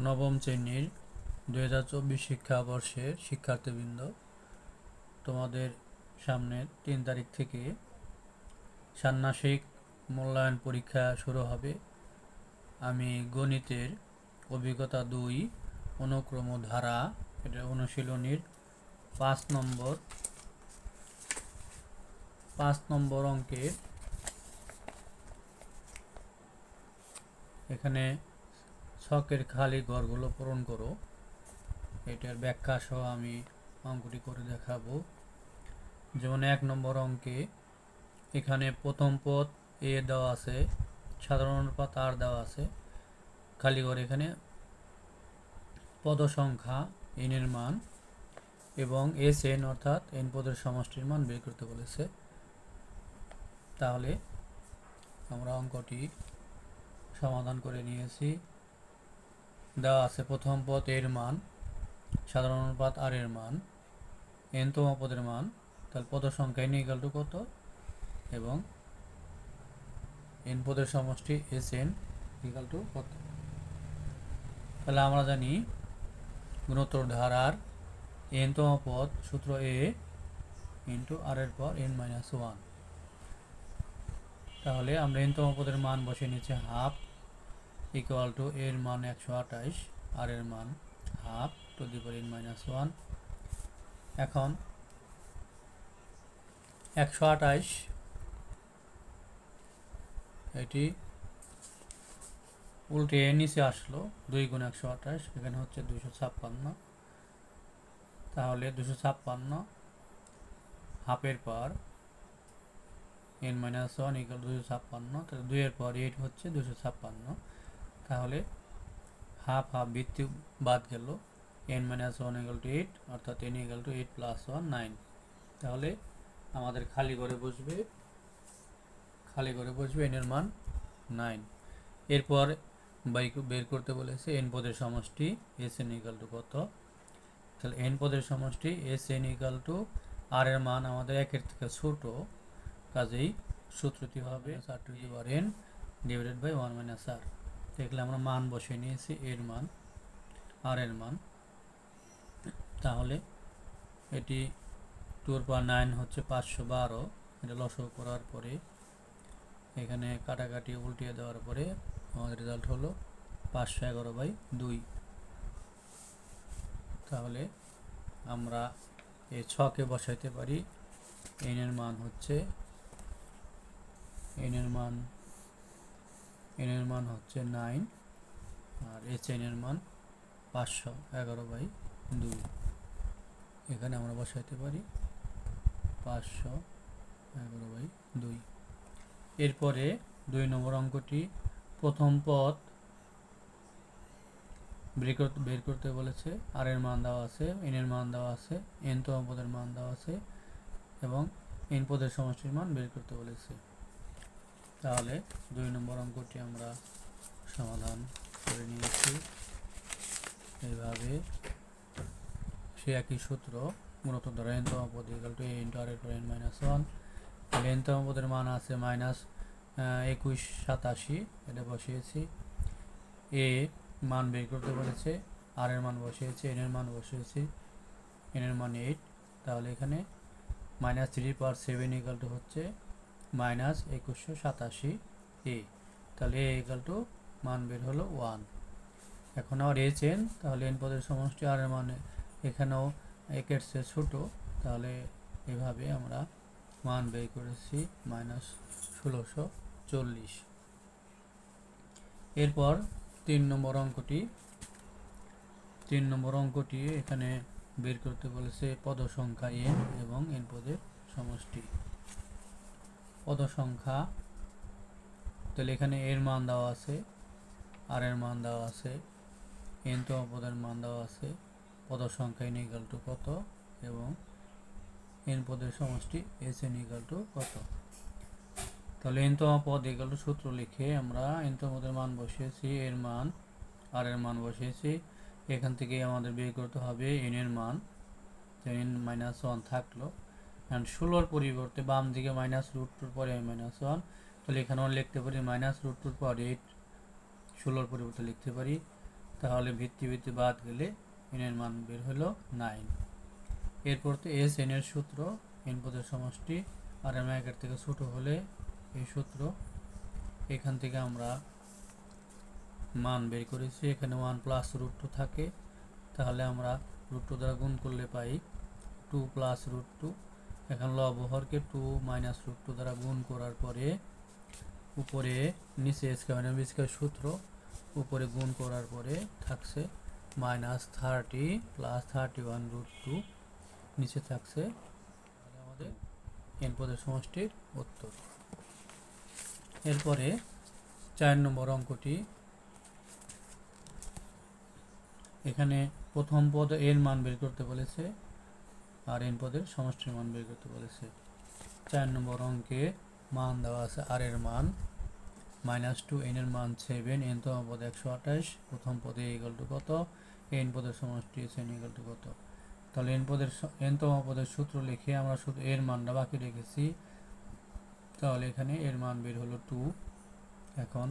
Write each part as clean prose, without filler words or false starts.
নবম শ্রেণীর 2024 শিক্ষাবর্ষের শিক্ষার্থীবৃন্দ, তোমাদের সামনে 3 তারিখ থেকে ষান্মাসিক মূল্যায়ন পরীক্ষা শুরু হবে। আমি গণিতের অভিজ্ঞতা 2 অনুক্রম ধারা এটা অনুশীলনীর 5 নম্বর অঙ্কের এখানে ছকের খালি ঘরগুলো পূরণ করো। এটার ব্যাখ্যা সহ আমি অঙ্কটি করে দেখাবো। যেমন 1 নম্বর অঙ্কে এখানে প্রথম পদ এ দেওয়া আছে, সাধারণ অনুপাত আর দেওয়া আছে, খালি ঘর এখানে পদ সংখ্যা n এর মান এবং এস এন অর্থাৎ n পদের সমষ্টির মান বের করতে বলেছে। তাহলে আমরা অঙ্কটি সমাধান করে নিয়েছি। দেওয়া আছে প্রথম পদ এর মান, সাধারণ অনুপাত আর এর মান, n-তম পদের মান, তাহলে পদ সংখ্যা n ইকুয়াল টু কত এবং n পদের সমষ্টি এস এন ইকুয়াল টু কত। তাহলে আমরা জানি গুণোত্তর ধারার n-তম পদ সূত্র a ইন্টু আর এর পর n-1। তাহলে আমরা n-তম পদের মান বসে নিচে হাফ ইকুয়াল টু এর মান 128, আর এর মান have to the power n-1। এখন 128 এটি উল্টে নিচে আসলো, 2 গুণ 128 এখানে হচ্ছে 256। তাহলে 256 হাফের পর n-1 ইকুয়াল 256, তাহলে 2 এর পর 8 হচ্ছে 256। তাহলে হাফ হাফ বৃত্তি বাদ গেল, n-1 ইকুয়াল টু 8 অর্থাৎ n ইকুয়াল টু 8 প্লাস 1 9। তাহলে আমাদের খালি ঘরে বসবে n এর মান 9। এরপর বের করতে বলেছে n পদের সমষ্টি এস এন ইকুয়াল টু কত। তাহলে n পদের সমষ্টি এস এন ইকুয়াল টু আর এর মান আমাদের 1 এর থেকে ছোট, কাজেই সূত্রটি হবে r to the power n divided by 1 minus r। দেখলে আমরা মান বসিয়ে নিয়েছি, এর মান আর এর মান। তাহলে এটি 2 এর পাওয়ার 9 হচ্ছে 512। এটা লসাগু করার পরে এখানে কাটাকাটি উল্টিয়ে দেওয়ার পরে আমাদের রেজাল্ট হলো 511/2। তাহলে আমরা এই ছকে বসাইতে পারি n এর মান হচ্ছে n এর মান হচ্ছে 9 আর এস এন এর মান 511/2। এখানে আমরা বসাইতে পারি 511/2। এরপরে 2 নম্বর অঙ্কটি প্রথম পদ বের করতে বলেছে, আর এর মান দেওয়া আছে, n এর মান দেওয়া আছে, n-তম পদের মান দেওয়া আছে এবং n পদের সমষ্টির মান বের করতে বলেছে। তাহলে 2 নম্বর অঙ্কটি আমরা সমাধান করে নিয়েছি। এইভাবে সে একই সূত্র, গুণোত্তর ধারা n-তম পদ ইকুয়াল টু a ইন্টু আর এর পর n-1। তাহলে n-তম পদের মান আছে -2187, এটা বসিয়েছি। এ মান বের করতে বলেছে, আর এর মান বসিয়েছি, n এর মান বসিয়েছি, n এর মান 8। তাহলে এখানে -3/7 ইকুয়াল টু হচ্ছে -2187 a। তাহলে a ইকুয়াল টু মান বের হলো 1। এখন আবার a চেন, তাহলে n পদের সমষ্টি আর এর মানে এখানেও 1 এর চেয়ে ছোট, তাহলে এভাবে আমরা মান বের করেছি -1640। এরপর 3 নম্বর অঙ্কটি এখানে বের করতে বলেছে পদ সংখ্যা n এবং n পদের সমষ্টি। পদ সংখ্যা, তাহলে এখানে এর মান দেওয়া আছে, আর এর মান দেওয়া আছে, n-তম পদের মান দেওয়া আছে, পদ সংখ্যা n ইকুয়াল টু কত এবং n পদের সমষ্টি এস এন ইকুয়াল টু কত। তাহলে n-তম পদ ইকুয়াল টু সূত্র লিখে আমরা n-তম পদের মান বসিয়েছি, এর মান আর এর মান বসিয়েছি। এখান থেকে আমাদের বের করতে হবে n এর মান, n-1 থাকলো, কারণ 16-র পরিবর্তে বাম দিকে -√2 পরে -1, তাহলে এখানে লিখতে পারি -√2 পর 8, 16-র পরিবর্তে লিখতে পারি। তাহলে ভিত্তি বাদ গেলে n এর মান বের হলো 9। এরপর তো এস এন এর সূত্র, n পদের সমষ্টি আর m এর থেকে ছোট হলে এই সূত্র। এখান থেকে আমরা মান বের করেছি, এখানে 1 প্লাস রুট 2 থাকে, তাহলে আমরা রুট 2 দ্বারা গুণ করলে পাই 2 প্লাস রুট 2। এখন লব হরকে 2 মাইনাস রুট 2 দ্বারা গুণ করার পরে উপরে নিচে স্কয়ার সূত্র, উপরে গুণ করার পরে থাকছে -30 প্লাস 31 রুট 2, নিচে থাকছে আমাদের n পদের সমষ্টির উত্তর। এরপরে 4 নম্বর অঙ্কটি, এখানে প্রথম পদ এর মান বের করতে বলেছে আর n পদের সমষ্টির মান বের করতে বলেছে। 4 নম্বর অঙ্কে মান দেওয়া আছে r এর মান -2, n এর মান 7, n তম পদ 128, প্রথম পদে ইকুয়াল টু কত, n পদের সমষ্টি n ইকুয়াল টু কত। তাহলে n তম পদের সূত্র লিখে আমরা শুধু এর মানটা বাকি রেখেছি, তাহলে এখানে এর মান বের হলো 2। এখন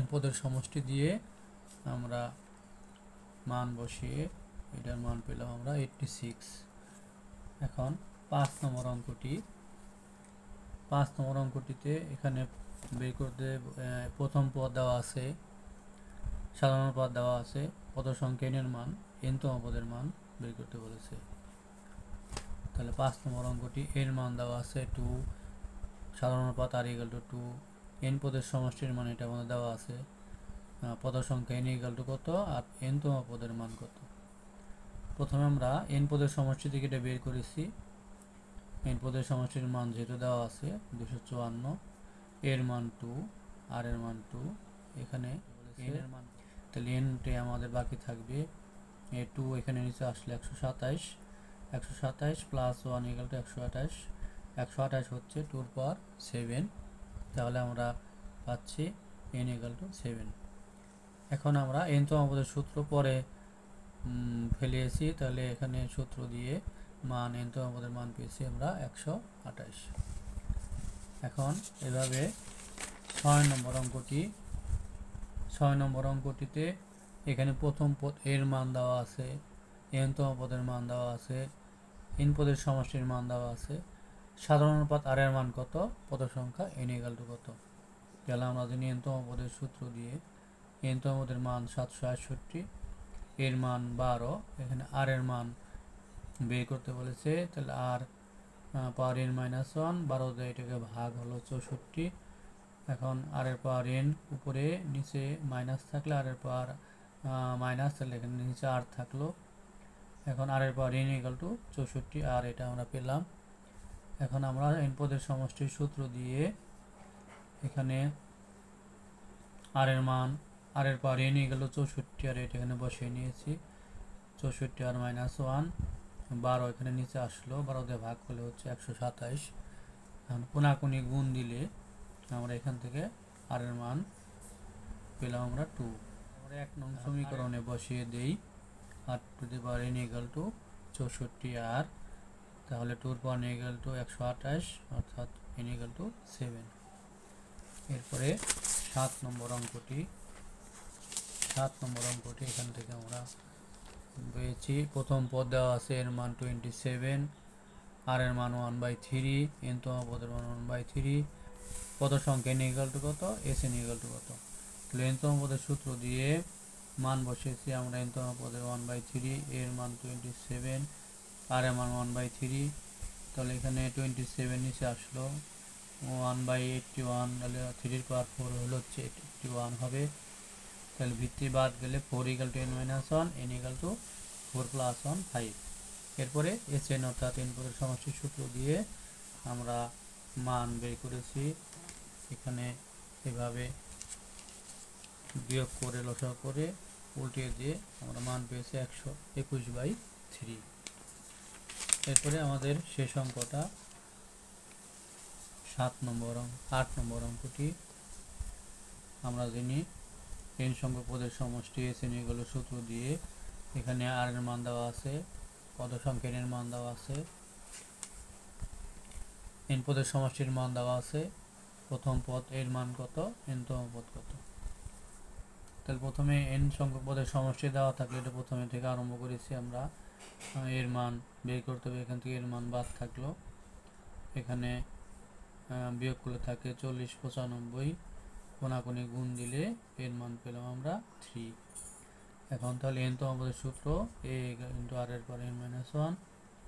n পদের সমষ্টি দিয়ে আমরা মান বসিয়ে এটার মান পেলাম আমরা 86। এখন 5 নম্বর অঙ্কটিতে এখানে বের করতে প্রথম পদ দেওয়া আছে, সাধারণ পদ দেওয়া আছে, পদ সংখ্যা n এর মান, n তম পদের মান বের করতে বলেছে। তাহলে 5 নম্বর অঙ্কটি এর মান দেওয়া আছে 2, সাধারণ পদ r ইকুয়াল টু 2, n পদের সমষ্টির মান এটা আমাদের দেওয়া আছে, পদ সংখ্যা n ইকুয়াল টু কত আর n তম পদের মান কত। প্রথমে আমরা n পদের সমষ্টি থেকে এটা বের করেছি, n পদের সমষ্টির মান যেহেতু দেওয়া আছে 254, এর মান 2, আর এর মান 2, এখানে n এর মান, তাহলে n তে আমাদের বাকি থাকবে 2, এখানে নিচে আসলে 127 প্লাস 1 ইকুয়াল টু 128, 128 হচ্ছে 2 পাওয়ার 7, তাহলে আমরা পাচ্ছি n ইকুয়াল টু 7। এখন আমরা n তম পদের সূত্র পরে ফেলিয়েছি, তাহলে এখানে সূত্র দিয়ে মান n তম পদের মান পেয়েছি আমরা 128। এখন এভাবে 6 নম্বর অঙ্কটিতে এখানে প্রথম পদ এর মান দেওয়া আছে, n তম পদের মান দেওয়া আছে, n পদের সমষ্টির মান দেওয়া আছে, সাধারণ পদ r এর মান কত, পদ সংখ্যা n ইকুয়াল টু কত। তাহলে আমরা জানি n তম পদের সূত্র দিয়ে n তম পদের মান 768, এর মান 12, এখানে r এর মান বের করতে বলেছে, তাহলে r পাওয়ার n মাইনাস 1, 12 দিয়ে এটাকে ভাগ হলো 64। এখন r এর পাওয়ার n, উপরে নিচে মাইনাস থাকলে r এর পাওয়ার মাইনাস, তাহলে এখানে নিচে r থাকলো। এখন r এর পাওয়ার n ইকুয়াল টু 64, আর এটা আমরা পেলাম। এখন আমরা n পদের সমষ্টির সূত্র দিয়ে এখানে r এর পাওয়ার n ইকুয়াল টু 64, আর এটা এখানে বসিয়ে নিয়েছি, 64 আর মাইনাস 1, 12 এখানে নিচে আসলো, 12 দিয়ে ভাগ করলে হচ্ছে 127। এখন কোনাকুনি গুণ দিলে আমরা এখান থেকে r এর মান পেলাম আমরা 2। আমরা 1 নং সমীকরণে বসিয়ে দেই r to the power n equal to 64 r, তাহলে 2 এর পাওয়ার n ইকুয়াল টু 128, অর্থাৎ n ইকুয়াল টু 7। এরপরে 7 নম্বর অঙ্কটি এখান থেকে আমরা পেয়েছি, প্রথম পদ দেওয়া আছে এর মান 27, আর এর মান 1/3, n তম পদের মান 1/3, পদ সংখ্যা n ইকুয়াল টু কত, s n ইকুয়াল টু কত। তাহলে n তম পদের সূত্র দিয়ে মান বসিয়েছি আমরা, n তম পদের 1/3, এর মান 27, আর এর মান 1/3, তাহলে এখানে 27 নিচে আসলো, 1/81, তাহলে 3 এর পাওয়ার 4 হলো হচ্ছে 81 হবে। তাহলে ভিত্তি বাদ গেলে 4 equal to n minus 1, n equal to 4 plus 1 5। এরপরে এস এন অর্থাৎ n পদের সমষ্টির সূত্র দিয়ে আমরা মান বের করেছি, এখানে এভাবে বিয়োগ করে লসাগু করে উল্টিয়ে দিয়ে আমরা মান পেয়েছি 121/3। এরপরে আমাদের শেষ অঙ্কটা 8 নম্বর অঙ্কটি, আমরা জানি n সংখ্যক পদের সমষ্টি s n ইকুয়াল টু সূত্র দিয়ে এখানে r এর মান দেওয়া আছে, পদ সংখ্যা n এর মান দেওয়া আছে, n পদের সমষ্টির মান দেওয়া আছে, প্রথম পদ এর মান কত, n তম পদ কত। তাহলে প্রথমে n সংখ্যক পদের সমষ্টি দেওয়া থাকলে এটা প্রথমে থেকে আরম্ভ করেছি আমরা। এর মান বের করতে হবে, এখান থেকে এর মান বাদ থাকলো, এখানে বিয়োগ করলে থাকে 40 95, কোনাকুনি গুণ দিলে এর মান পেলাম আমরা 3। এখন তাহলে n তো আমাদের সূত্র a ইন্টু r এর পর n-1,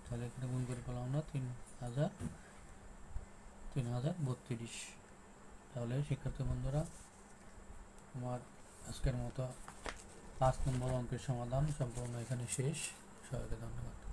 তাহলে এখানে গুণ করে পেলাম আমরা 3032। তাহলে শিক্ষার্থী বন্ধুরা, আমার আজকের মতো 5 নম্বর অঙ্কের সমাধান সম্পূর্ণ এখানে শেষ। সবাইকে ধন্যবাদ।